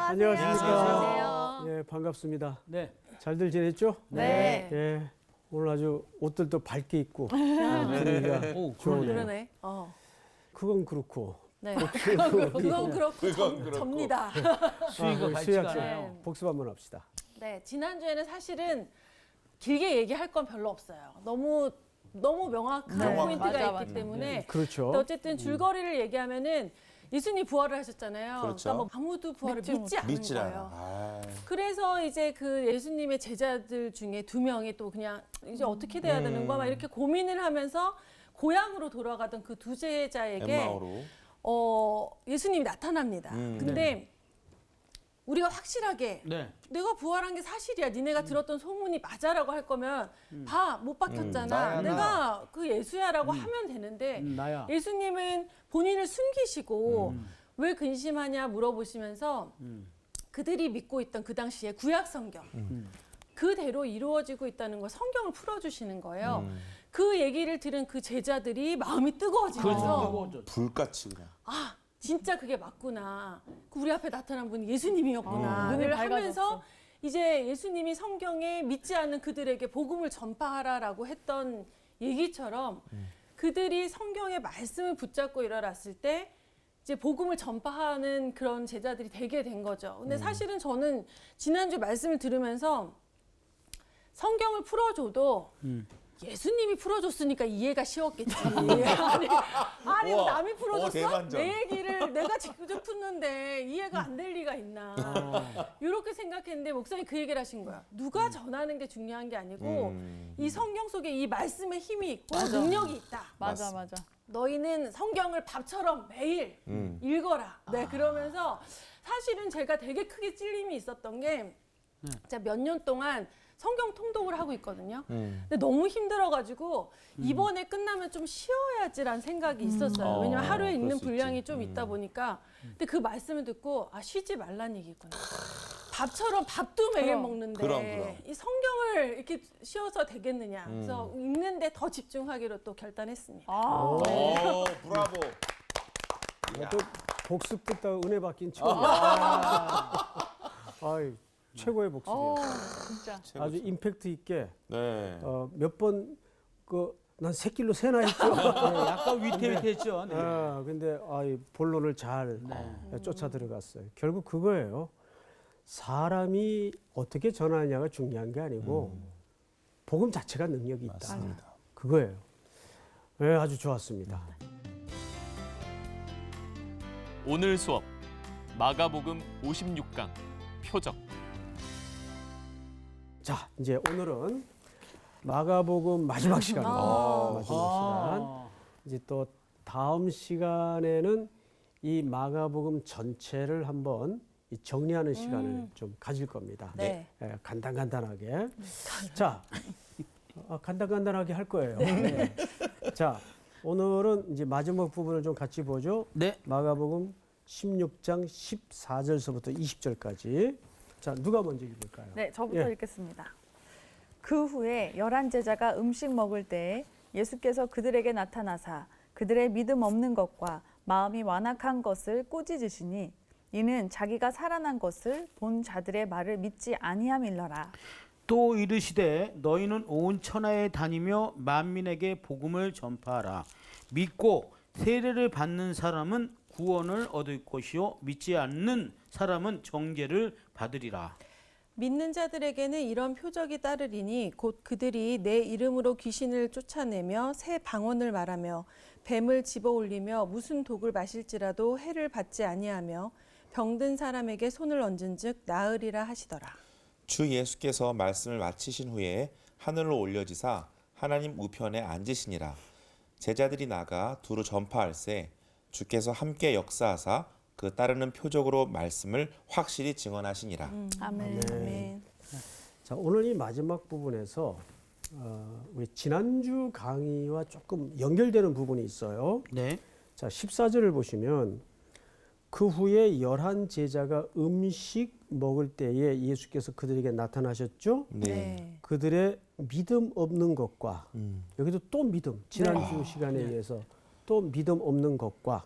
안녕하십니까. 안녕하세요. 예, 반갑습니다. 네. 잘들 지냈죠? 네. 예, 오늘 아주 옷들도 밝게 입고 분위기가 좋으네요. 그러네. 그건 그렇고 네. 그건 그렇고 접니다. 수위가 밝지가 않아요. 복습 한번 합시다. 네, 지난주에는 사실은 길게 얘기할 건 별로 없어요. 너무 명확한 포인트가 맞아. 있기 때문에. 그렇죠. 근데 어쨌든 줄거리를 얘기하면은 예수님이 부활을 하셨잖아요. 그렇죠. 그러니까 뭐 아무도 부활을 믿지 않은 믿질 거예요. 않아. 그래서 이제 그 예수님의 제자들 중에 2명이 또 그냥 이제 어떻게 돼야 되는 거야 막 이렇게 고민을 하면서 고향으로 돌아가던 그 두 제자에게 엠마오로. 예수님이 나타납니다. 근데 우리가 확실하게 네. 내가 부활한 게 사실이야. 니네가 들었던 소문이 맞아라고 할 거면 봐, 못 박혔잖아. 나야, 내가 나. 그 예수야라고 하면 되는데 나야. 예수님은 본인을 숨기시고 왜 근심하냐 물어보시면서 그들이 믿고 있던 그 당시에 구약 성경 그대로 이루어지고 있다는 걸 성경을 풀어주시는 거예요. 그 얘기를 들은 그 제자들이 마음이 뜨거워지면서 그렇죠. 불같이 그냥. 아 진짜 그게 맞구나. 우리 앞에 나타난 분이 예수님이었구나. 눈이 를 하면서 이제 예수님이 성경에 믿지 않는 그들에게 복음을 전파하라라고 했던 얘기처럼 그들이 성경의 말씀을 붙잡고 일어났을 때 이제 복음을 전파하는 그런 제자들이 되게 된 거죠. 근데 사실은 저는 지난주 말씀을 들으면서 성경을 풀어줘도 예수님이 풀어줬으니까 이해가 쉬웠겠지. 아니 우와. 남이 풀어줬어? 대반전. 내 얘기를 내가 직접 푸는데 이해가 안 될 리가 있나. 이렇게 생각했는데 목사님 그 얘기를 하신 거야. 누가 전하는 게 중요한 게 아니고 이 성경 속에 이 말씀에 힘이 있고 능력이 있다. 맞아. 너희는 성경을 밥처럼 매일 읽어라. 네, 그러면서 사실은 제가 되게 크게 찔림이 있었던 게 제가 몇 년 동안 성경 통독을 하고 있거든요. 근데 너무 힘들어가지고 이번에 끝나면 좀 쉬어야지라는 생각이 있었어요. 왜냐면 하루에 그럴 읽는 수 분량이 있지. 좀 있다 보니까. 근데 그 말씀을 듣고 아 쉬지 말란 얘기구나. 밥처럼 밥도 매일 먹는데 그럼. 이 성경을 이렇게 쉬어서 되겠느냐. 그래서 읽는데 더 집중하기로 또 결단했습니다. 오, 브라보. 또 복습 듣다가 은혜 받긴 처음이야. 아이, 최고의 복습이에요. 최고. 아주 임팩트 있게 네. 몇 번 난 새끼로 새나 했죠. 약간 위태위태했죠. 네. 근데 이 본론을 잘 쫓아 들어갔어요. 결국 그거예요. 사람이 어떻게 전하느냐가 중요한 게 아니고 복음 자체가 능력이 있다. 맞습니다. 그거예요. 네, 아주 좋았습니다. 오늘 수업 마가복음 56강 표적. 자, 이제 오늘은 마가복음 마지막 시간입니다. 마지막 시간. 이제 또 다음 시간에는 이 마가복음 전체를 한번 이 정리하는 시간을 좀 가질 겁니다. 네. 간단하게. 자, 간단하게 할 거예요. 네. 자, 오늘은 이제 마지막 부분을 좀 같이 보죠. 네. 마가복음 16장 14절서부터 20절까지. 자, 누가 먼저 읽을까요? 네, 저부터 예. 읽겠습니다. 그 후에 11 제자가 음식 먹을 때에 예수께서 그들에게 나타나사 그들의 믿음 없는 것과 마음이 완악한 것을 꾸짖으시니 이는 자기가 살아난 것을 본 자들의 말을 믿지 아니함일러라. 또 이르시되 너희는 온 천하에 다니며 만민에게 복음을 전파하라. 믿고 세례를 받는 사람은 구원을 얻을 것이요 믿지 않는 사람은 정죄를 받으리라. 믿는 자들에게는 이런 표적이 따르리니 곧 그들이 내 이름으로 귀신을 쫓아내며 새 방언을 말하며 뱀을 집어올리며 무슨 독을 마실지라도 해를 받지 아니하며 병든 사람에게 손을 얹은즉 나으리라 하시더라. 주 예수께서 말씀을 마치신 후에 하늘로 올려지사 하나님 우편에 앉으시니라. 제자들이 나가 두루 전파할세 주께서 함께 역사하사 그 따르는 표적으로 말씀을 확실히 증언하시니라. 아멘. 아멘. 자, 오늘 이 마지막 부분에서 우리 지난주 강의와 조금 연결되는 부분이 있어요. 네. 자, 14절을 보시면 그 후에 11 제자가 음식 먹을 때에 예수께서 그들에게 나타나셨죠. 네. 그들의 믿음 없는 것과 여기도 또 믿음, 지난주 시간에 의해서 또 믿음 없는 것과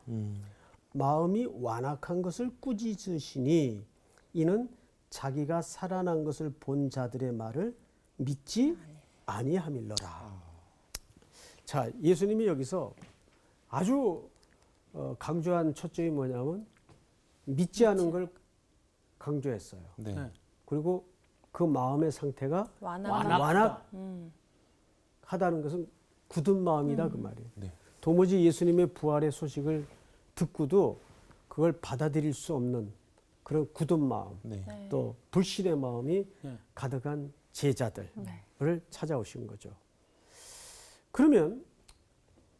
마음이 완악한 것을 꾸짖으시니 이는 자기가 살아난 것을 본 자들의 말을 믿지 아니함일러라. 자, 예수님이 여기서 아주 강조한 초점이 뭐냐면 믿지 않은 걸 강조했어요. 네. 네. 그리고 그 마음의 상태가 완악. 완악하다는 것은 굳은 마음이다 그 말이에요. 네. 도무지 예수님의 부활의 소식을 듣고도 그걸 받아들일 수 없는 그런 굳은 마음, 네. 네. 또 불신의 마음이 네. 가득한 제자들을 네. 찾아오신 거죠. 그러면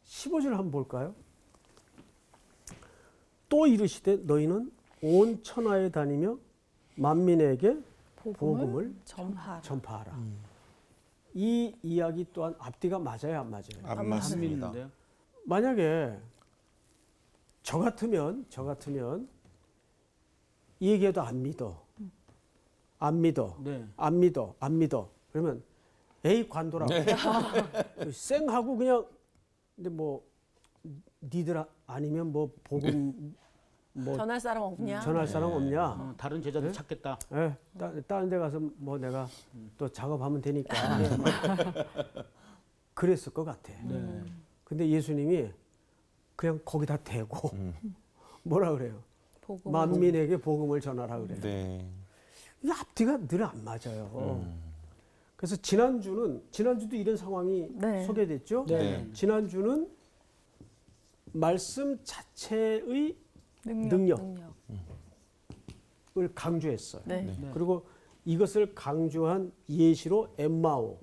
15절 한번 볼까요? 또 이르시되 너희는 온 천하에 다니며 만민에게 복음을 전파하라. 전파하라. 이 이야기 또한 앞뒤가 맞아요, 안 맞아요? 안 안 맞습니다. 믿는데요. 만약에 저 같으면 이 얘기해도 안 믿어. 안 믿어. 네. 안 믿어. 안 믿어. 그러면 에이 관둬라고. 쌩하고 그냥 근데 뭐 니들 아니면 뭐 복음 뭐 전할 사람 없냐? 전할 사람 없냐? 다른 제자들 네? 찾겠다. 예, 다른 데 가서 뭐 내가 또 작업하면 되니까 그랬을 것 같아. 네. 근데 예수님이 그냥 거기다 대고 뭐라 그래요? 복음을 만민에게 복음을 전하라 그래요. 네. 이 앞뒤가 늘 안 맞아요. 그래서 지난주도 이런 상황이 네. 소개됐죠. 네. 지난주는 말씀 자체의 능력을 강조했어요. 네. 네. 그리고 이것을 강조한 예시로 엠마오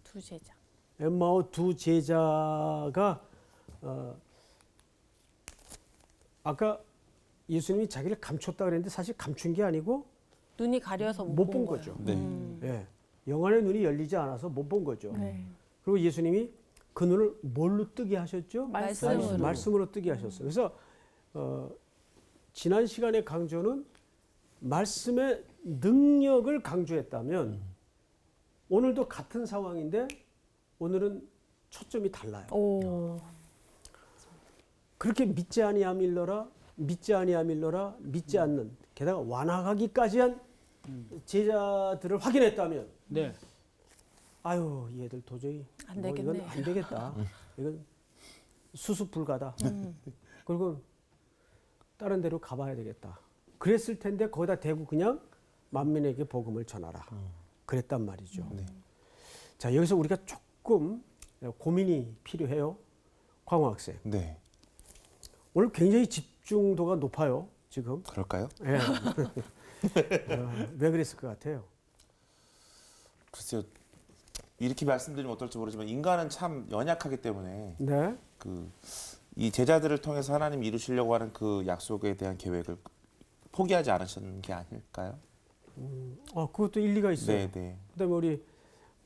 두 제자. 엠마오 두 제자가 아까 예수님이 자기를 감췄다 그랬는데 사실 감춘 게 아니고 눈이 가려서 못 거예요. 본 거죠. 네. 예, 영안의 눈이 열리지 않아서 못 본 거죠. 네. 그리고 예수님이 그 눈을 뭘로 뜨게 하셨죠? 말씀으로. 말씀으로 뜨게 하셨어요. 그래서 지난 시간의 강조는 말씀의 능력을 강조했다면 오늘도 같은 상황인데 오늘은 초점이 달라요. 오. 그렇게 믿지 아니함일러라, 믿지 아니함일러라, 믿지 않는 게다가 완악하기까지 한 제자들을 확인했다면 네. 아유 얘들 도저히 안 뭐 되겠네. 이건 안 되겠다. 이건 수습 불가다. 그리고 다른 데로 가봐야 되겠다. 그랬을 텐데 거기다 대고 그냥 만민에게 복음을 전하라. 그랬단 말이죠. 네. 자 여기서 우리가 조금 고민이 필요해요. 광호 학생. 네. 오늘 굉장히 집중도가 높아요. 지금. 그럴까요? 예. 왜 그랬을 것 같아요? 글쎄요. 이렇게 말씀드리면 어떨지 모르지만 인간은 참 연약하기 때문에 네. 이 제자들을 통해서 하나님 이루시려고 하는 그 약속에 대한 계획을 포기하지 않으셨는 게 아닐까요? 그것도 일리가 있어요. 네, 네. 그다음에 우리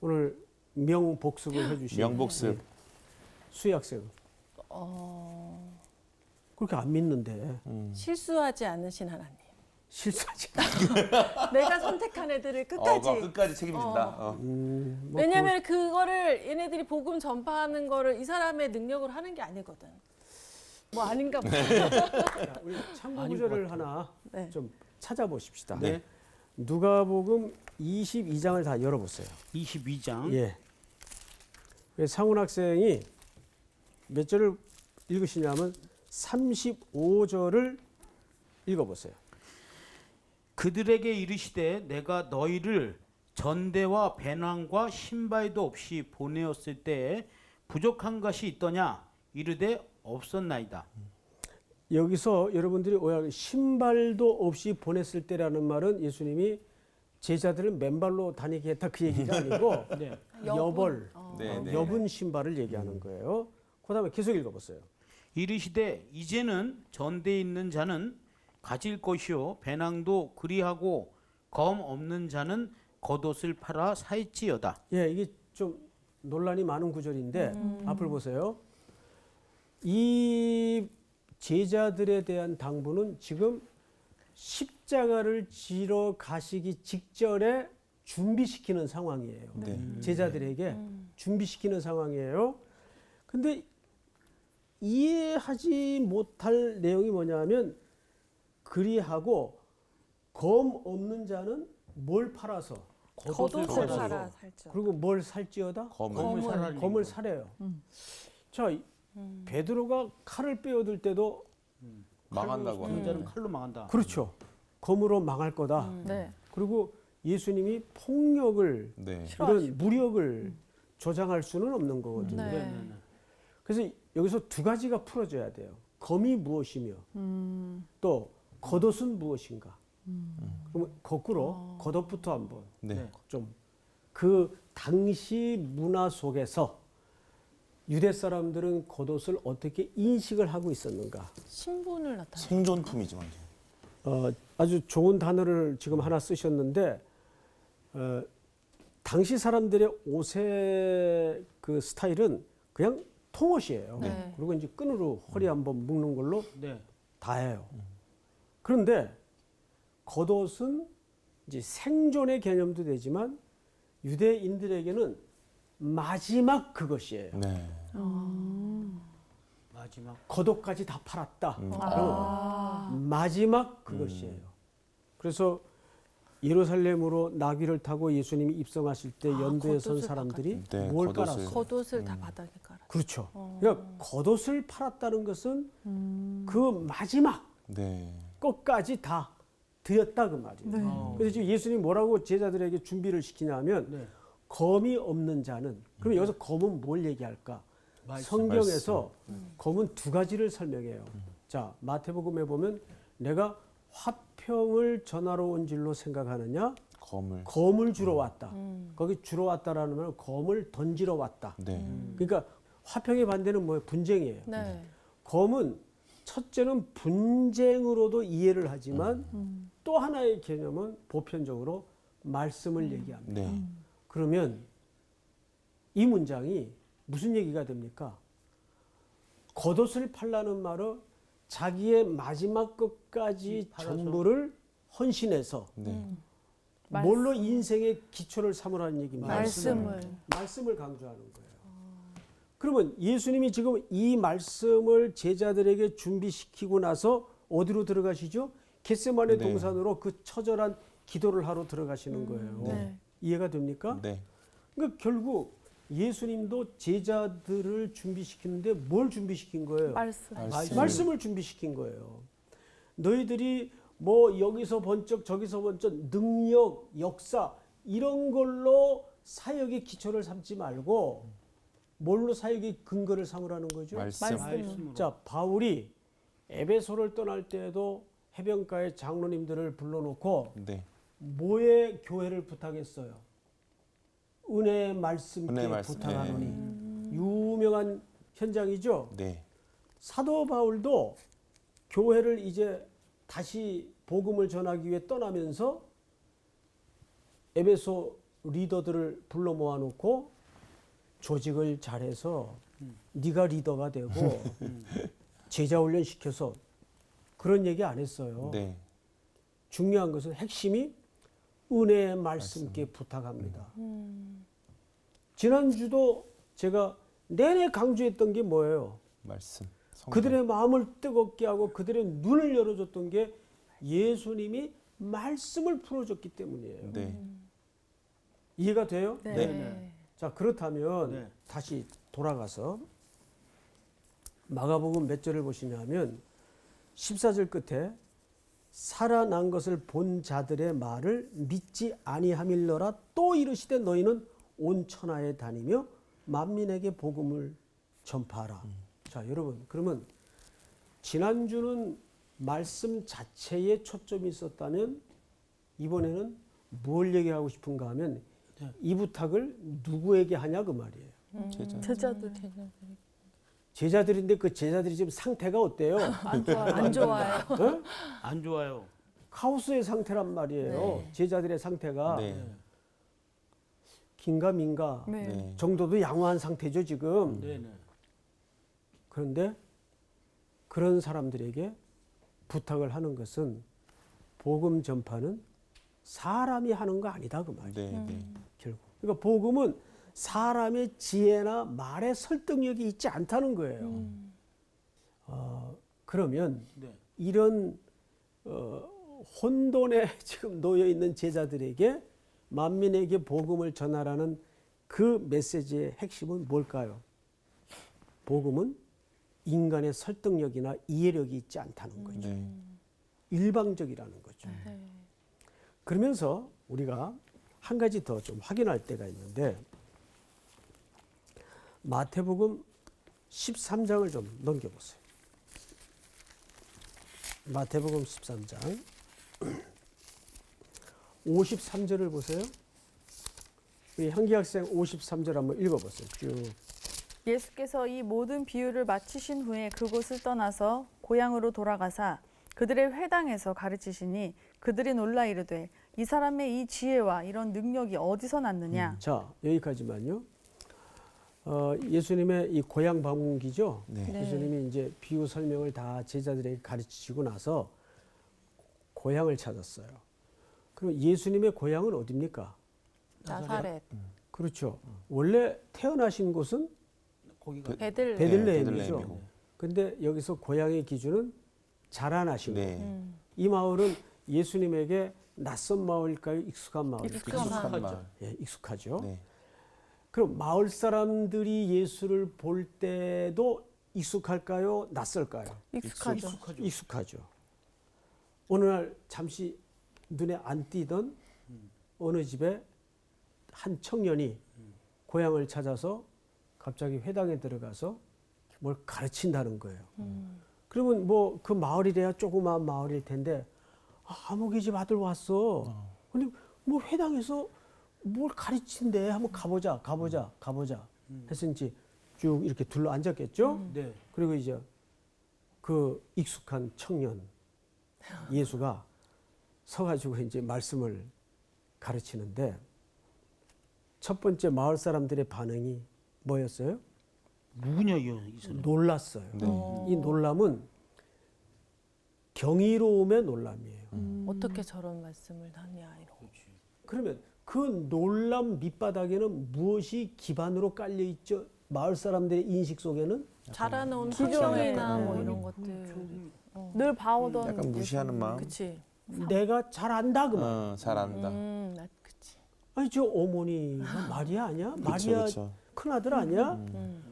오늘 명복습을 해주신 명복습. 수희 학생. 그렇게 안 믿는데 실수하지 않으신 하나님. 실수하지. 내가 선택한 애들을 끝까지. 끝까지 책임진다. 뭐 왜냐하면 그거를 얘네들이 복음 전파하는 거를 이 사람의 능력으로 하는 게 아니거든. 뭐 아닌가 보다. 자, 우리 참고 아닌 구절을 것 하나 네. 좀 찾아보십시다. 네. 누가복음 22장을 다 열어보세요. 22장. 예. 그래서 상훈 학생이 몇 절을 읽으시냐면 35절을 읽어보세요. 그들에게 이르시되 내가 너희를 전대와 배낭과 신발도 없이 보내었을 때에 부족한 것이 있더냐 이르되 없었나이다. 여기서 여러분들이 오해하는 신발도 없이 보냈을 때라는 말은 예수님이 제자들을 맨발로 다니게 했다 그 얘기가 아니고 네. 여벌, 네, 네. 여분 신발을 얘기하는 거예요. 그다음에 계속 읽어보세요. 이르시되 이제는 전대에 있는 자는 가질 것이요 배낭도 그리하고 검 없는 자는 겉옷을 팔아 사일지어다. 예, 이게 좀 논란이 많은 구절인데 앞을 보세요. 이 제자들에 대한 당부는 지금 십자가를 지러 가시기 직전에 준비시키는 상황이에요. 네. 제자들에게 준비시키는 상황이에요. 근데 이해하지 못할 내용이 뭐냐면 그리하고 검 없는 자는 뭘 팔아서 겉옷을 겉옷을 팔아 살죠. 그리고 뭘 살지어다? 검을 사래요. 자, 베드로가 칼을 빼어들 때도 망한다고 하는 하는 자는 칼로 망한다. 그렇죠. 검으로 망할 거다. 네. 그리고 예수님이 폭력을 네. 이런 무력을 조장할 수는 없는 거거든요. 네. 네네네. 그래서 여기서 두 가지가 풀어져야 돼요. 검이 무엇이며 또 겉옷은 무엇인가. 그러면 거꾸로 겉옷부터 한번 네. 좀 그 당시 문화 속에서 유대 사람들은 겉옷을 어떻게 인식을 하고 있었는가. 신분을 나타내. 생존품이죠, 완전. 아주 좋은 단어를 지금 하나 쓰셨는데 당시 사람들의 옷의 그 스타일은 그냥 통옷이에요. 네. 그리고 이제 끈으로 허리 한번 묶는 걸로 네. 다해요. 그런데 겉옷은 이제 생존의 개념도 되지만 유대인들에게는 마지막 그것이에요. 네. 마지막. 겉옷까지 다 팔았다. 그러면 마지막 그것이에요. 그래서 예루살렘으로 나귀를 타고 예수님이 입성하실 때 연도에 선 겉옷을 사람들이 네, 뭘 겉옷을. 깔았어요? 겉옷을 다 바닥에 깔아. 그렇죠. 그러니까 겉옷을 팔았다는 것은 그 마지막 네. 것까지 다 드렸다 그 말이에요. 그래서 지금 예수님이 뭐라고 제자들에게 준비를 시키냐면 네. 검이 없는 자는 그럼 여기서 검은 뭘 얘기할까? 성경에서 검은 두 가지를 설명해요. 자, 마태복음에 보면 내가 화평을 전하러 온 줄로 생각하느냐? 검을 주러 왔다. 거기 주러 왔다라는 말은 검을 던지러 왔다. 네. 그러니까 화평의 반대는 뭐예요? 분쟁이에요. 네. 검은 첫째는 분쟁으로도 이해를 하지만 또 하나의 개념은 보편적으로 말씀을 얘기합니다. 네. 그러면 이 문장이 무슨 얘기가 됩니까? 겉옷을 팔라는 말은 자기의 마지막 것까지 전부를 헌신해서 네. 뭘로 인생의 기초를 삼으라는 얘기입니다. 말씀을 강조하는 거예요. 그러면 예수님이 지금 이 말씀을 제자들에게 준비시키고 나서 어디로 들어가시죠? 겟세마네 네. 동산으로 그 처절한 기도를 하러 들어가시는 거예요. 네. 이해가 됩니까? 네. 그러니까 결국 예수님도 제자들을 준비시키는데 뭘 준비시킨 거예요? 말씀을 준비시킨 거예요. 너희들이 뭐 여기서 번쩍 저기서 번쩍 능력, 역사 이런 걸로 사역의 기초를 삼지 말고 뭘로 사역의 근거를 삼으라는 거죠? 말씀으로. 자, 바울이 에베소를 떠날 때에도 해변가에 장로님들을 불러놓고 네. 뭐의 교회를 부탁했어요? 은혜의 말씀께 은혜의 말씀. 부탁하노니. 유명한 현장이죠. 네. 사도 바울도 교회를 이제 다시 복음을 전하기 위해 떠나면서 에베소 리더들을 불러 모아놓고 조직을 잘해서 네가 리더가 되고 제자 훈련 시켜서 그런 얘기 안 했어요. 네. 중요한 것은 핵심이 은혜의 말씀께 부탁합니다. 지난주도 제가 내내 강조했던 게 뭐예요? 말씀. 성경. 그들의 마음을 뜨겁게 하고 그들의 눈을 열어줬던 게 예수님이 말씀을 풀어줬기 때문이에요. 네. 이해가 돼요? 네. 네. 자, 그렇다면 네. 다시 돌아가서 마가복음 몇 절을 보시냐면 14절 끝에 살아난 것을 본 자들의 말을 믿지 아니함일러라 또 이르시되 너희는 온 천하에 다니며 만민에게 복음을 전파하라. 자, 여러분, 그러면 지난주는 말씀 자체에 초점이 있었다면 이번에는 뭘 얘기하고 싶은가 하면 이 부탁을 누구에게 하냐 그 말이에요. 제자들 제자들인데 그 제자들이 지금 상태가 어때요? 안 좋아요. 어? 안 좋아요. 카오스의 상태란 말이에요. 네. 제자들의 상태가 네. 긴가민가 네. 정도도 양호한 상태죠 지금. 네네. 그런데 그런 사람들에게 부탁을 하는 것은 복음 전파는 사람이 하는 거 아니다 그 말이에요. 네. 네. 결국. 그러니까 복음은 사람의 지혜나 말의 설득력이 있지 않다는 거예요. 그러면 네. 이런 혼돈에 지금 놓여 있는 제자들에게 만민에게 복음을 전하라는 그 메시지의 핵심은 뭘까요? 복음은 인간의 설득력이나 이해력이 있지 않다는 거죠. 네. 일방적이라는 거죠. 네. 그러면서 우리가 한 가지 더 좀 확인할 때가 있는데 마태복음 13장을 좀 넘겨보세요. 마태복음 13장 53절을 보세요. 우리 향기 학생 53절 한번 읽어보세요. 쭉. 예수께서 이 모든 비유를 마치신 후에 그곳을 떠나서 고향으로 돌아가사 그들의 회당에서 가르치시니 그들이 놀라 이르되 이 사람의 이 지혜와 이런 능력이 어디서 났느냐. 자, 여기까지만요. 예수님의 이 고향 방문기죠. 네. 네. 예수님이 이제 비유 설명을 다 제자들에게 가르치시고 나서 고향을 찾았어요. 그럼 예수님의 고향은 어디입니까? 나사렛, 그렇죠. 원래 태어나신 곳은 거기가 베들레헴. 베들레헴이죠. 베들레헴이고. 근데 여기서 고향의 기준은 자라나신 곳. 네. 이 마을은 예수님에게 낯선 마을일까요? 익숙한 마을일까요? 익숙한 마을. 예, 익숙하죠. 네. 그럼 마을 사람들이 예수를 볼 때도 익숙할까요? 낯설까요? 익숙하죠. 익숙하죠. 어느 날 잠시 눈에 안 띄던 어느 집에 한 청년이 고향을 찾아서 갑자기 회당에 들어가서 뭘 가르친다는 거예요. 그러면 뭐 그 마을이래야 조그마한 마을일 텐데 아무개 집 아들 왔어. 근데 뭐 회당에서 뭘 가르친대. 한번 가보자. 해서 이제 쭉 이렇게 둘러 앉았겠죠. 네. 그리고 이제 그 익숙한 청년 예수가 서가지고 이제 말씀을 가르치는데 첫 번째 마을 사람들의 반응이 뭐였어요? 누구냐 이 사람? 놀랐어요. 네. 이 놀람은 경이로움의 놀람이에요. 어떻게 저런 말씀을 하냐 이런. 그러면 그 놀람 밑바닥에는 무엇이 기반으로 깔려 있죠? 마을 사람들의 인식 속에는 자라놓은 기존에 환경이나 뭐 네. 이런 것들. 늘 봐오던 약간 무시하는 마음. 그치. 내가 잘 안다 그 말. 잘 안다. 그치. 아니 저 어머니가 마리아 아니야? 그쵸, 마리아 그쵸. 큰아들 아니야?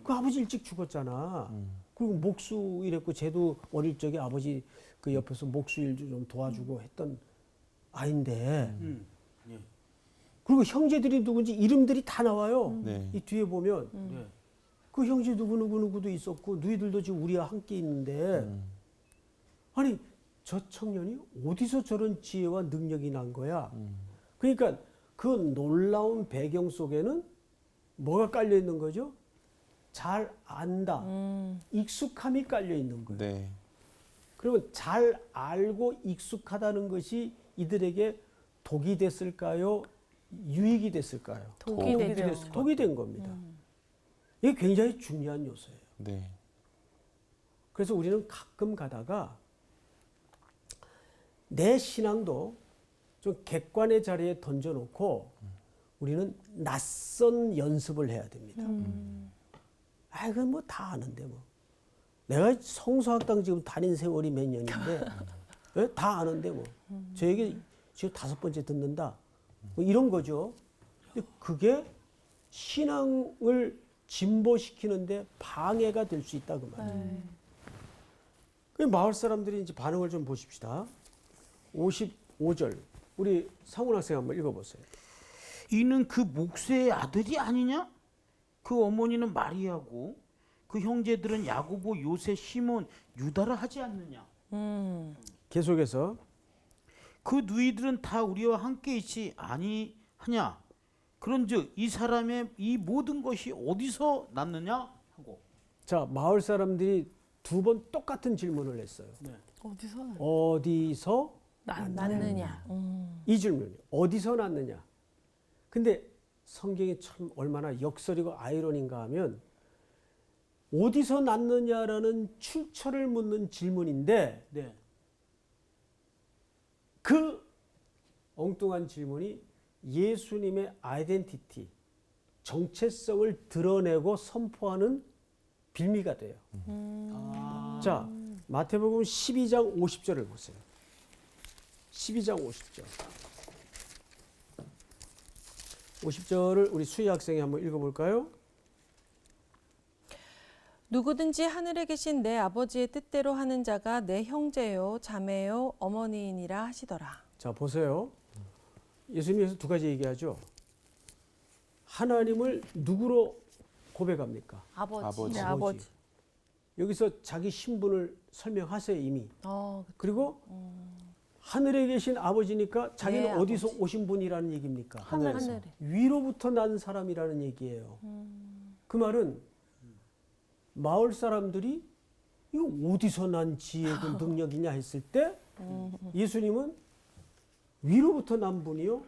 그 아버지 일찍 죽었잖아. 그리고 목수 일했고 쟤도 어릴 적에 아버지 그 옆에서 목수 일 좀 도와주고 했던 아인데 예. 그리고 형제들이 누군지 이름들이 다 나와요. 네. 이 뒤에 보면 네. 그 형제 누구누구도 있었고 너희들도 지금 우리와 함께 있는데 아니 저 청년이 어디서 저런 지혜와 능력이 난 거야? 그러니까 그 놀라운 배경 속에는 뭐가 깔려 있는 거죠? 잘 안다. 익숙함이 깔려 있는 거예요. 네. 그러면 잘 알고 익숙하다는 것이 이들에게 독이 됐을까요? 유익이 됐을까요? 독이 되죠. 독이 된 겁니다. 이게 굉장히 중요한 요소예요. 네. 그래서 우리는 가끔 가다가 내 신앙도 좀 객관의 자리에 던져놓고 우리는 낯선 연습을 해야 됩니다. 아, 그건 뭐 다 아는데 뭐. 내가 성서학당 지금 다닌 세월이 몇 년인데 예? 다 아는데 뭐. 저에게 지금 5번째 듣는다. 뭐 이런 거죠. 근데 그게 신앙을 진보시키는데 방해가 될 수 있다 그 말이에요. 그 마을 사람들이 이제 반응을 좀 보십시다. 55절. 우리 상훈 학생 한번 읽어보세요. 이는 그 목수의 아들이 아니냐? 그 어머니는 마리아고 그 형제들은 야고보, 요새, 시몬, 유다라 하지 않느냐? 계속해서 그 누이들은 다 우리와 함께 있지 아니하냐? 그런즉 이 사람의 이 모든 것이 어디서 났느냐? 하고. 자, 마을 사람들이 2번 똑같은 질문을 했어요. 어디서 나? 어디서 낳느냐. 이 질문이 어디서 났느냐? 근데 성경이 참 얼마나 역설이고 아이러니인가 하면 어디서 났느냐라는 출처를 묻는 질문인데 네. 그 엉뚱한 질문이 예수님의 아이덴티티, 정체성을 드러내고 선포하는 빌미가 돼요. 자, 마태복음 12장 50절을 보세요. 12장 50절. 50절을 우리 수희 학생이 한번 읽어볼까요? 누구든지 하늘에 계신 내 아버지의 뜻대로 하는 자가 내 형제요 자매요 어머니이니라 하시더라. 자, 보세요. 예수님께서 두 가지 얘기하죠. 하나님을 누구로 고백합니까? 아버지. 네, 아버지. 여기서 자기 신분을 설명하세요, 이미. 어, 그리고 하늘에 계신 아버지니까 자기는 네, 어디서 아버지. 오신 분이라는 얘기입니까? 하늘에. 위로부터 난 사람이라는 얘기예요. 그 말은 마을 사람들이 이거 어디서 난 지혜고 능력이냐 했을 때 예수님은 위로부터 난 분이요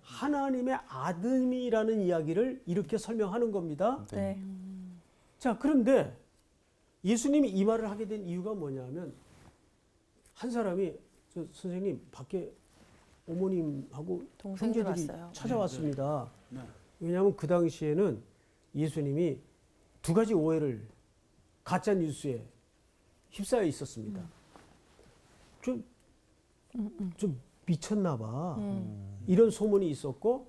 하나님의 아들이라는 이야기를 이렇게 설명하는 겁니다. 네. 자, 그런데 예수님이 이 말을 하게 된 이유가 뭐냐면 한 사람이 저 선생님 밖에 어머님하고 동생들 형제들이 왔어요. 찾아왔습니다. 네. 왜냐하면 그 당시에는 예수님이 두 가지 오해를 가짜 뉴스에 휩싸여 있었습니다. 좀 미쳤나 봐. 이런 소문이 있었고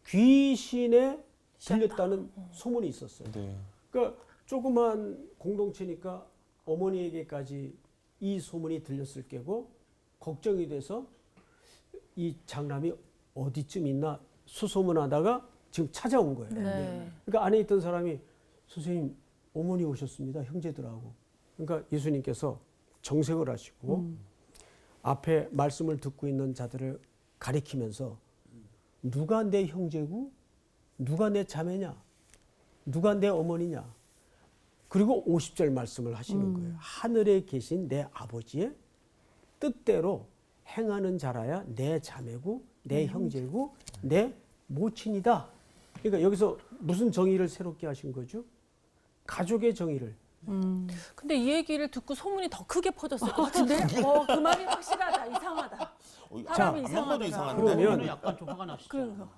귀신에 들렸다는 소문이 있었어요. 네. 그러니까 조그만 공동체니까 어머니에게까지 이 소문이 들렸을 게고 걱정이 돼서 이 장남이 어디쯤 있나 수소문하다가 지금 찾아온 거예요. 네. 그러니까 안에 있던 사람이 선생님 어머니 오셨습니다. 형제들하고. 그러니까 예수님께서 정색을 하시고 앞에 말씀을 듣고 있는 자들을 가리키면서 누가 내 형제고 누가 내 자매냐 누가 내 어머니냐 그리고 50절 말씀을 하시는 거예요. 하늘에 계신 내 아버지의 뜻대로 행하는 자라야 내 자매고 내 형제고 내 모친이다. 그러니까 여기서 무슨 정의를 새롭게 하신 거죠? 가족의 정의를. 근데 이 얘기를 듣고 소문이 더 크게 퍼졌을 것 같은데? 그 말이 확실하다. 이상하다. 사람이 안 먹어도 이상하더라. 이상한데. 그러면 약간 좀 화가 나시죠. 그래서.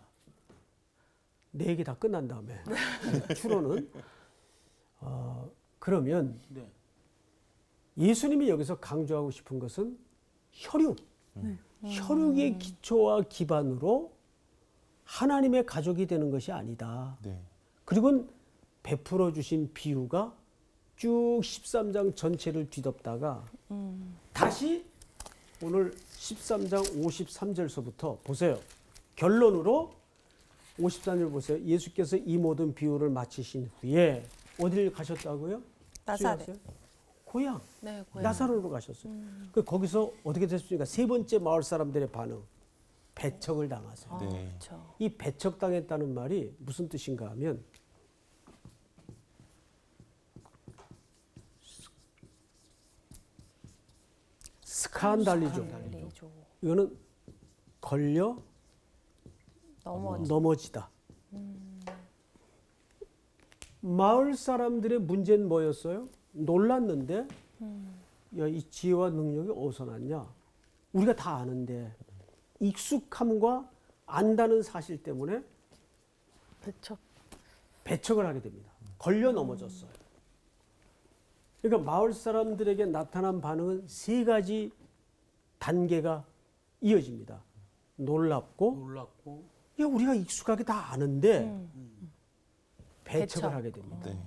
내 얘기 다 끝난 다음에 추론은 그러면 네. 예수님이 여기서 강조하고 싶은 것은 혈육, 혈육의 기초와 기반으로 하나님의 가족이 되는 것이 아니다. 네. 그리고 베풀어 주신 비유가 쭉 13장 전체를 뒤덮다가 다시 오늘 13장 53절서부터 보세요. 결론으로 53절 보세요. 예수께서 이 모든 비유를 마치신 후에 어디를 가셨다고요? 나사렛. 수요하세요? 고향. 네, 고향. 나사로로 가셨어요. 그 거기서 어떻게 됐습니까? 세 번째 마을 사람들의 반응. 배척을 당하세요. 네. 그렇죠. 이 배척당했다는 말이 무슨 뜻인가 하면 스칸달리죠. 달리죠. 이거는 걸려 넘어지다. 마을 사람들의 문제는 뭐였어요? 놀랐는데 야, 이 지혜와 능력이 어디서 났냐? 우리가 다 아는데 익숙함과 안다는 사실 때문에 배척을 하게 됩니다. 걸려 넘어졌어요. 그러니까 마을 사람들에게 나타난 반응은 세 가지 단계가 이어집니다. 놀랍고, 야, 우리가 익숙하게 다 아는데 배척을 배척. 하게 됩니다. 네.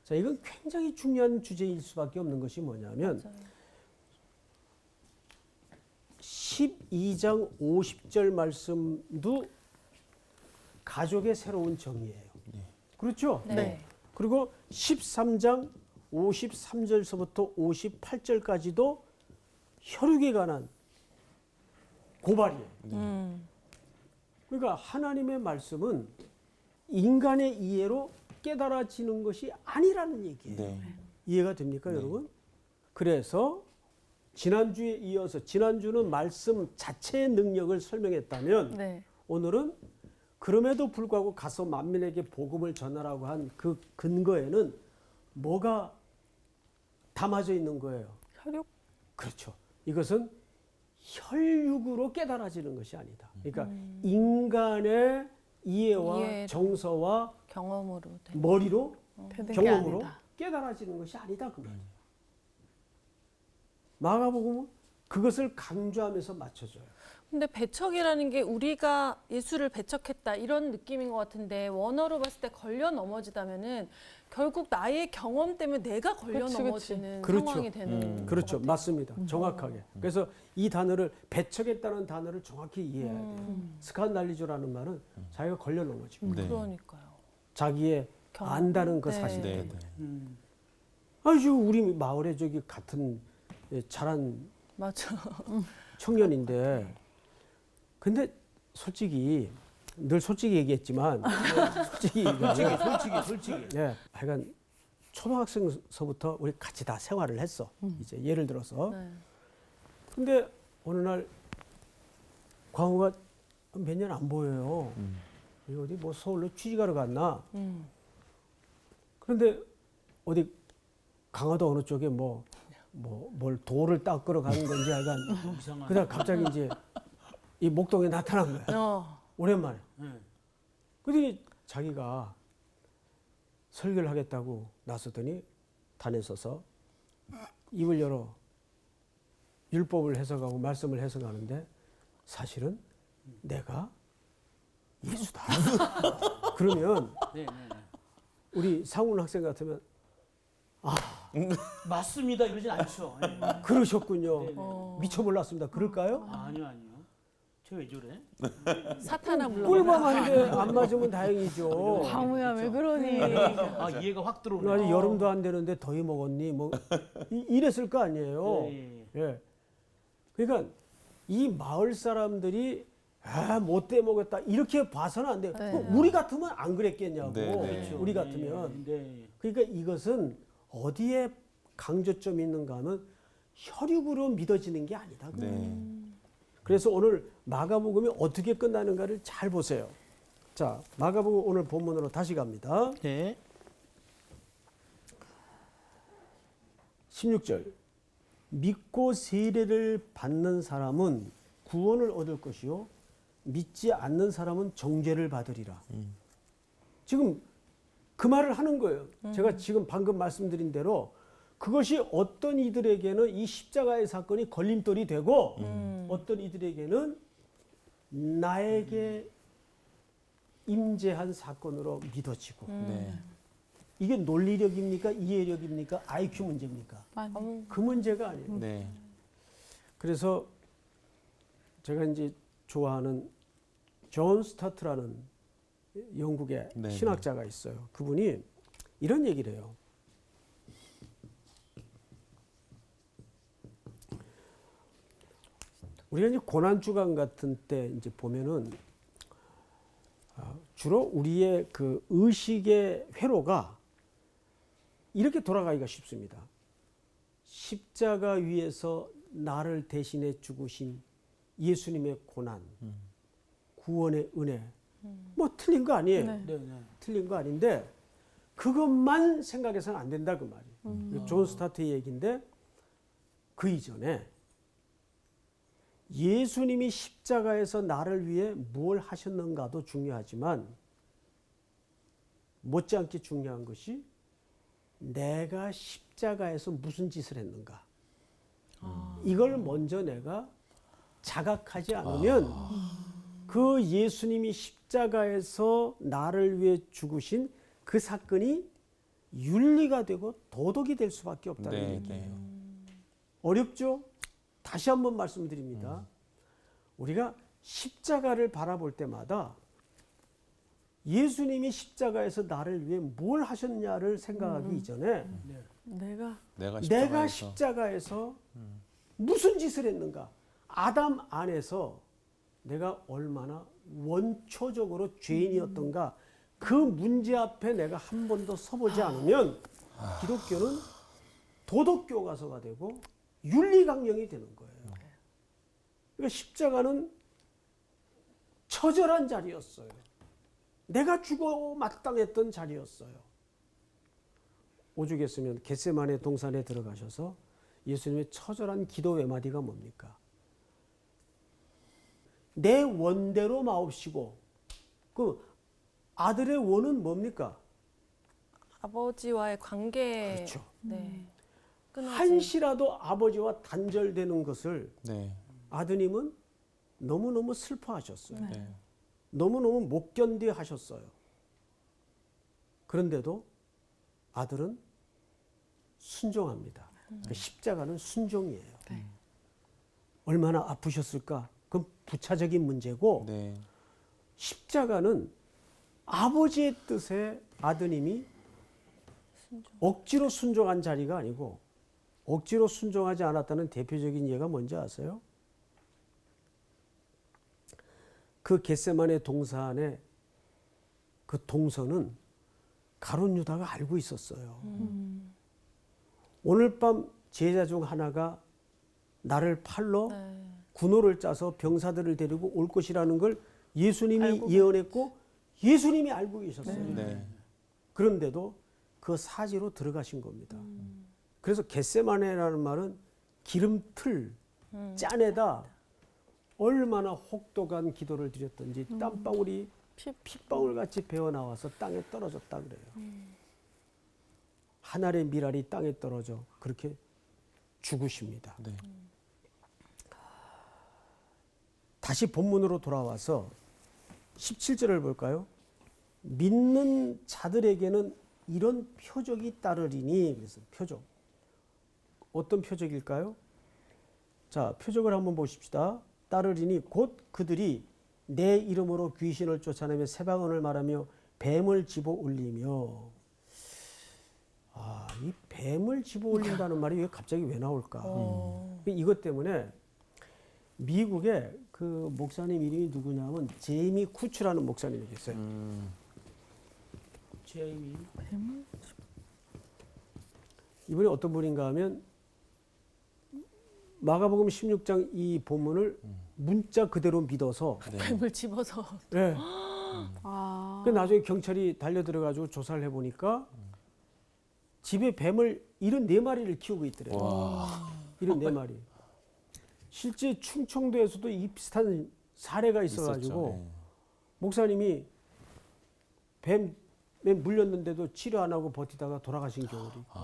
자, 이건 굉장히 중요한 주제일 수밖에 없는 것이 뭐냐면 12장 50절 말씀도 가족의 새로운 정의예요. 그렇죠? 네. 그리고 13장 53절서부터 58절까지도 혈육에 관한 고발이에요. 그러니까 하나님의 말씀은 인간의 이해로 깨달아지는 것이 아니라는 얘기예요. 네. 이해가 됩니까, 여러분? 그래서 지난주에 이어서 지난주는 말씀 자체의 능력을 설명했다면 네. 오늘은 그럼에도 불구하고 가서 만민에게 복음을 전하라고 한 그 근거에는 뭐가 담아져 있는 거예요? 혈육? 그렇죠. 이것은 혈육으로 깨달아지는 것이 아니다. 그러니까 인간의 이해와 이해로. 정서와 경험으로 된. 머리로 되는 게 경험으로 아니다. 깨달아지는 것이 아니다 그 말이에요. 마가복음은 그것을 강조하면서 맞춰줘요. 근데 배척이라는 게 우리가 예수를 배척했다 이런 느낌인 것 같은데 원어로 봤을 때 걸려 넘어지다면은 결국 나의 경험 때문에 내가 걸려 그치, 그치. 넘어지는 그렇죠. 상황이 되는 그렇죠. 것 같아요. 맞습니다. 정확하게. 그래서 이 단어를 배척했다는 단어를 정확히 이해해야 돼요. 스칸달리조라는 말은 자기가 걸려 넘어지고 네. 그러니까요. 자기의 경험. 안다는 그 네. 사실 네, 때문에. 네. 아주 우리 마을에 저기 같은 잘한 맞아. 청년인데 근데 솔직히 늘 솔직히 얘기했지만 솔직히 솔직히. 예, 하여간 초등학생서부터 우리 같이 다 생활을 했어. 이제 예를 들어서 네. 근데 어느 날 광우가 몇 년 안 보여요. 이 어디 뭐 서울로 취직하러 갔나? 그런데 어디 강화도 어느 쪽에 뭘 돌을 닦으러 가는 건지 약간 이상한. 그다음 갑자기 이제 이 목동에 나타난 거야. 오랜만에. 네. 그러더니 자기가 설교를 하겠다고 나서더니 단에 서서 입을 열어 율법을 해석하고 말씀을 해석하는데 사실은 내가 예수다. 그러면 네, 네, 네. 우리 상훈 학생 같으면 맞습니다. 이러진 않죠. 네. 그러셨군요. 네, 네. 미처 몰랐습니다. 그럴까요? 아니요. 저 왜 저래? 사탄아 불러. 꿀밤한데 안 맞으면 다행이죠. 광우야 왜 그러니? 아, 이해가 확 들어오네. 아직 여름도 안 되는데 더위 먹었니? 뭐 이랬을 거 아니에요. 예, 예. 그러니까 이 마을 사람들이 못돼 먹었다 이렇게 봐서는 안 돼요. 네. 우리 같으면 안 그랬겠냐고. 네, 네. 그렇죠. 우리 같으면. 네. 그러니까 이것은 어디에 강조점이 있는가 하면 혈육으로 믿어지는 게 아니다. 네. 그래서 오늘 마가복음이 어떻게 끝나는가를 잘 보세요. 자, 마가복음 오늘 본문으로 다시 갑니다. 네. 16절. 믿고 세례를 받는 사람은 구원을 얻을 것이요 믿지 않는 사람은 정죄를 받으리라. 지금 그 말을 하는 거예요. 제가 지금 방금 말씀드린 대로 그것이 어떤 이들에게는 이 십자가의 사건이 걸림돌이 되고 어떤 이들에게는 나에게 임재한 사건으로 믿어지고 네. 이게 논리력입니까? 이해력입니까? IQ 문제입니까? 그 문제가 아니에요. 네. 그래서 제가 이제 좋아하는 존 스타트라는 영국의 네, 신학자가 있어요. 그분이 이런 얘기를 해요. 우리가 이제 고난주간 같은 때 이제 보면은 주로 우리의 그 의식의 회로가 이렇게 돌아가기가 쉽습니다. 십자가 위에서 나를 대신해 죽으신 예수님의 고난, 구원의 은혜, 뭐 틀린 거 아니에요. 네. 네, 네. 틀린 거 아닌데 그것만 생각해서는 안 된다 그 말이에요. 존 스타트의 얘기인데 그 이전에 예수님이 십자가에서 나를 위해 뭘 하셨는가도 중요하지만 못지않게 중요한 것이 내가 십자가에서 무슨 짓을 했는가. 이걸 먼저 내가 자각하지 않으면 그 예수님이 십자가에서 나를 위해 죽으신 그 사건이 윤리가 되고 도덕이 될 수밖에 없다는 네, 얘기예요. 네. 어렵죠? 다시 한번 말씀드립니다. 우리가 십자가를 바라볼 때마다 예수님이 십자가에서 나를 위해 뭘 하셨냐를 생각하기 이전에 내가 내가 십자가에서 무슨 짓을 했는가? 아담 안에서 내가 얼마나 원초적으로 죄인이었던가 그 문제 앞에 내가 한 번도 서보지 않으면 기독교는 도덕교과서가 되고 윤리강령이 되는 거예요. 그러니까 십자가는 처절한 자리였어요. 내가 죽어 마땅했던 자리였어요. 오죽했으면 겟세마네 동산에 들어가셔서 예수님의 처절한 기도 외마디가 뭡니까? 내 원대로 마옵시고 그 아들의 원은 뭡니까? 아버지와의 관계. 그렇죠. 네. 끊어지. 한시라도 아버지와 단절되는 것을 네. 아드님은 너무너무 슬퍼하셨어요. 네. 너무너무 못 견디 하셨어요. 그런데도 아들은 순종합니다. 그 십자가는 순종이에요. 얼마나 아프셨을까? 그건 부차적인 문제고 네. 십자가는 아버지의 뜻에 아드님이 억지로 순종한 자리가 아니고 억지로 순종하지 않았다는 대표적인 예가 뭔지 아세요? 그 겟세마네 동산의 그 동선은 가룟 유다가 알고 있었어요. 오늘 밤 제자 중 하나가 나를 팔러 네. 군호를 짜서 병사들을 데리고 올 것이라는 걸 예수님이 예언했고 예수님이 알고 계셨어요. 네. 그런데도 그 사지로 들어가신 겁니다. 그래서 겟세마네라는 말은 기름틀, 짠에다 얼마나 혹독한 기도를 드렸던지 땀방울이 핏방울같이 배어나와서 땅에 떨어졌다 그래요. 한 알의 밀알이 땅에 떨어져 그렇게 죽으십니다. 네. 다시 본문으로 돌아와서 17절을 볼까요? 믿는 자들에게는 이런 표적이 따르리니. 그래서 표적. 어떤 표적일까요? 자, 표적을 한번 보십시다. 따르리니 곧 그들이 내 이름으로 귀신을 쫓아내며 새방언을 말하며 뱀을 집어 올리며. 아, 이 뱀을 집어 올린다는 말이 왜 갑자기 왜 나올까? 이것 때문에 미국에 그 목사님 이름이 누구냐면 제이미 쿠츠라는 목사님이 계세요. 제이미. 이분이 어떤 분인가 하면 마가복음 16장 이 본문을 문자 그대로 믿어서 뱀을 집어서. 네. 아. 그 나중에 경찰이 달려들어가지고 조사를 해보니까 집에 뱀을 74마리를 키우고 있더래요. 74마리. 실제 충청도에서도 이 비슷한 사례가 있어가지고 있었죠. 네. 목사님이 뱀에 물렸는데도 치료 안 하고 버티다가 돌아가신 경우도 있고.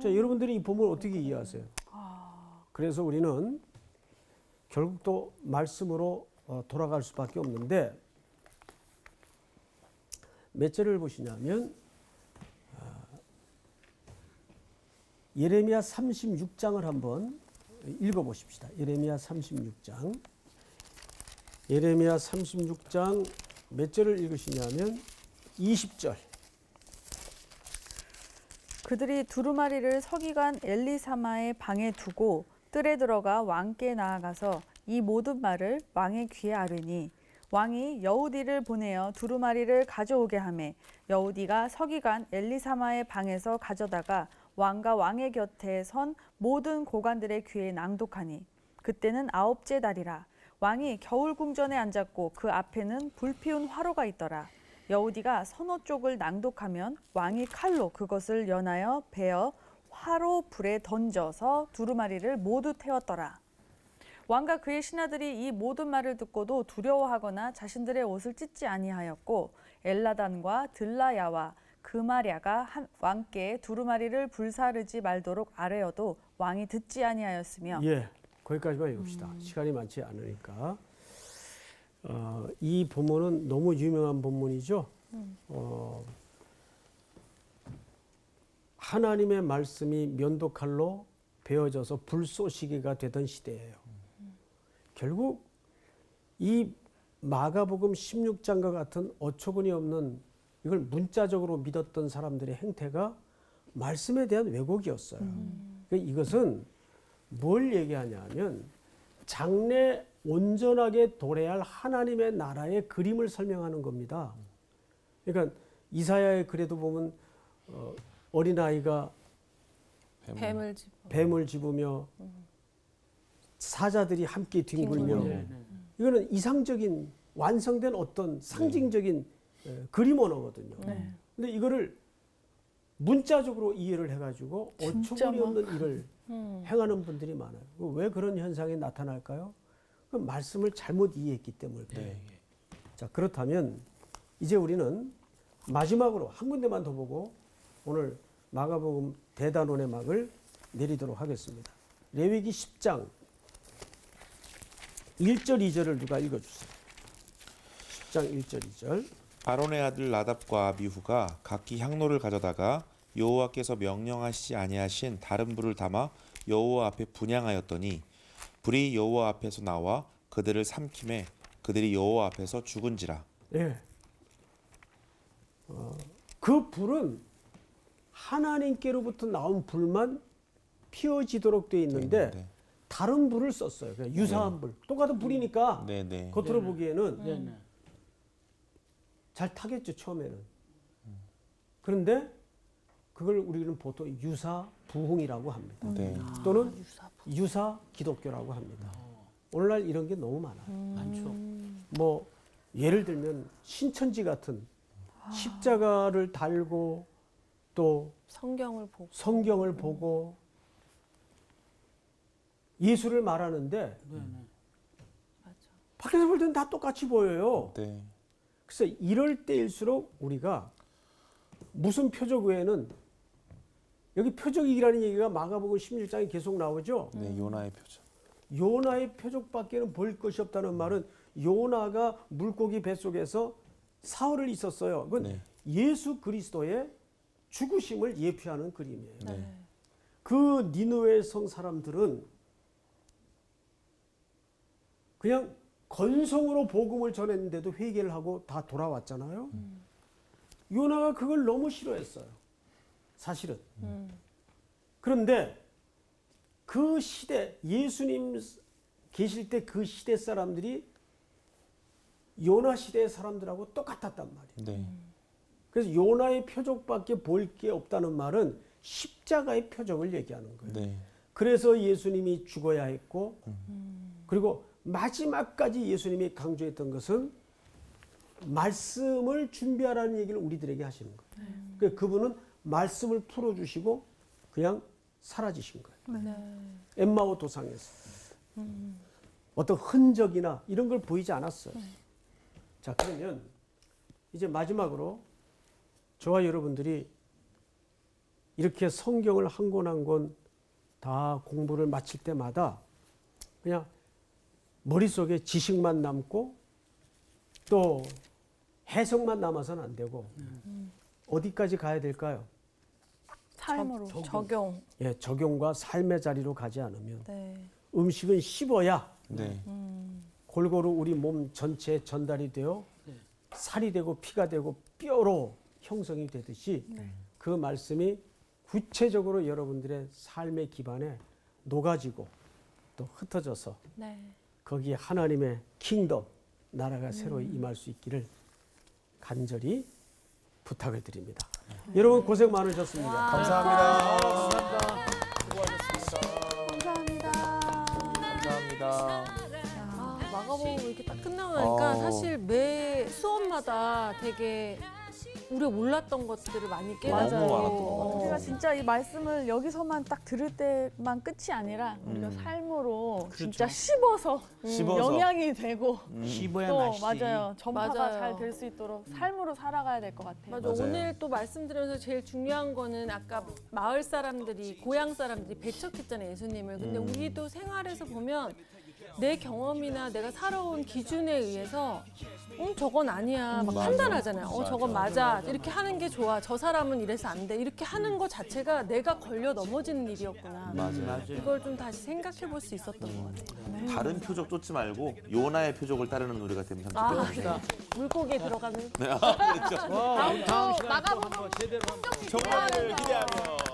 자, 여러분들이 이 본문을 어떻게 이해하세요? 그래서 우리는 결국 또 말씀으로 돌아갈 수밖에 없는데 몇 절을 보시냐면 예레미야 36장을 한번 읽어보십시다. 예레미야 36장. 예레미야 36장 몇 절을 읽으시냐면 20절. 그들이 두루마리를 서기관 엘리사마의 방에 두고 뜰에 들어가 왕께 나아가서 이 모든 말을 왕의 귀에 아뢰니 왕이 여우디를 보내어 두루마리를 가져오게 하매 여우디가 서기관 엘리사마의 방에서 가져다가 왕과 왕의 곁에 선 모든 고관들의 귀에 낭독하니 그때는 9째 달이라. 왕이 겨울 궁전에 앉았고 그 앞에는 불피운 화로가 있더라. 여우디가 서너 쪽을 낭독하면 왕이 칼로 그것을 연하여 베어 화로 불에 던져서 두루마리를 모두 태웠더라. 왕과 그의 신하들이 이 모든 말을 듣고도 두려워하거나 자신들의 옷을 찢지 아니하였고 엘라단과 들라야와 그마랴가 왕께 두루마리를 불사르지 말도록 아뢰어도 왕이 듣지 아니하였으며. 예, 거기까지만 읽읍시다. 시간이 많지 않으니까. 이 본문은 너무 유명한 본문이죠. 하나님의 말씀이 면도칼로 베어져서 불쏘시개가 되던 시대예요. 결국 이 마가복음 16장과 같은 어처구니 없는 이걸 문자적으로 믿었던 사람들의 행태가 말씀에 대한 왜곡이었어요. 그러니까 이것은 뭘 얘기하냐면 장래 온전하게 도래할 하나님의 나라의 그림을 설명하는 겁니다. 그러니까 이사야의 글에도 보면 어린아이가 뱀을 집으며 사자들이 함께 뒹굴며 이거는 이상적인 완성된 어떤 상징적인 그림 언어거든요. 근데 이거를 문자적으로 이해를 해가지고 어처구니 없는 일을 행하는 분들이 많아요. 왜 그런 현상이 나타날까요? 그 말씀을 잘못 이해했기 때문에 그래요. 네. 자, 그렇다면 이제 우리는 마지막으로 한 군데만 더 보고 오늘 마가복음 대단원의 막을 내리도록 하겠습니다. 레위기 10장 1절 2절을 누가 읽어주세요. 10장 1절 2절. 아론의 아들 나답과 아비후가 각기 향로를 가져다가 여호와께서 명령하시지 아니하신 다른 불을 담아 여호와 앞에 분향하였더니 불이 여호와 앞에서 나와 그들을 삼킴에 그들이 여호와 앞에서 죽은지라. 예. 그 불은 하나님께로부터 나온 불만 피워지도록 되어 있는데 네. 다른 불을 썼어요. 그냥 유사한 불. 똑같은 불이니까 네, 네. 겉으로 보기에는 네네. 잘 타겠죠, 처음에는. 그런데 그걸 우리는 보통 유사 부흥이라고 합니다. 네. 또는 유사 기독교라고 합니다. 오늘날 이런 게 너무 많아요. 많죠. 뭐 예를 들면 신천지 같은 십자가를 달고 또 성경을 보고 성경을 보고 예수를 말하는데 네네. 밖에서 볼 때는 다 똑같이 보여요. 네. 그래서 이럴 때일수록 우리가 무슨 표적 외에는 여기 표적이라는 얘기가 마가복음 16장에 계속 나오죠. 네, 요나의 표적. 요나의 표적밖에는 볼 것이 없다는 말은 요나가 물고기 뱃속에서 사흘을 있었어요. 그건 네. 예수 그리스도의 죽으심을 예표하는 그림이에요. 네. 그 니느웨 성 사람들은 그냥 건성으로 복음을 전했는데도 회개를 하고 다 돌아왔잖아요. 요나가 그걸 너무 싫어했어요. 사실은. 그런데 그 시대, 예수님 계실 때 그 시대 사람들이 요나 시대의 사람들하고 똑같았단 말이에요. 네. 그래서 요나의 표적밖에 볼 게 없다는 말은 십자가의 표적을 얘기하는 거예요. 네. 그래서 예수님이 죽어야 했고, 그리고 마지막까지 예수님이 강조했던 것은 말씀을 준비하라는 얘기를 우리들에게 하시는 거예요. 그래서 그분은 말씀을 풀어주시고 그냥 사라지신 거예요. 엠마오 도상에서. 어떤 흔적이나 이런 걸 보이지 않았어요. 자, 그러면 이제 마지막으로 저와 여러분들이 이렇게 성경을 한 권 한 권 다 공부를 마칠 때마다 그냥 머릿속에 지식만 남고 또 해석만 남아서는 안 되고 어디까지 가야 될까요? 삶으로 적용. 예, 적용과 삶의 자리로 가지 않으면 네. 음식은 씹어야 네. 골고루 우리 몸 전체에 전달이 되어 살이 되고 피가 되고 뼈로 형성이 되듯이 그 말씀이 구체적으로 여러분들의 삶의 기반에 녹아지고 또 흩어져서 네. 거기에 하나님의 킹덤, 나라가 새로 임할 수 있기를 간절히 부탁을 드립니다. 여러분 고생 많으셨습니다. 감사합니다. 감사합니다. 감사합니다. 마가복음 이렇게 딱 끝나고 나니까 사실 매 수업마다 되게 우리가 몰랐던 것들을 많이 깨닫고 너무 많았던 것 같아요. 우리가 진짜 이 말씀을 여기서만 딱 들을 때만 끝이 아니라 우리가 삶으로 진짜 씹어서 영향이 되고 씹어야 또 맛이. 맞아요. 전파가 맞아요. 잘 될 수 있도록 삶으로 살아가야 될 것 같아요. 맞아. 맞아요. 오늘 또 말씀드리면서 제일 중요한 거는 아까 마을 사람들이 고향 사람들이 배척했잖아요 예수님을. 근데 우리도 생활에서 보면 내 경험이나 내가 살아온 기준에 의해서 저건 아니야 막 맞아. 판단하잖아요. 저건 맞아 이렇게 하는 게 좋아. 저 사람은 이래서 안 돼. 이렇게 하는 것 자체가 내가 걸려 넘어지는 일이었구나. 맞아요. 이걸 좀 다시 생각해 볼 수 있었던 것 같아요. 다른 표적 쫓지 말고 요나의 표적을 따르는 우리가 되면 참 아, 좋겠습니다. 물고기에 들어가는 다음 시간에 또 한번 제대로 한번 정말을 기대하며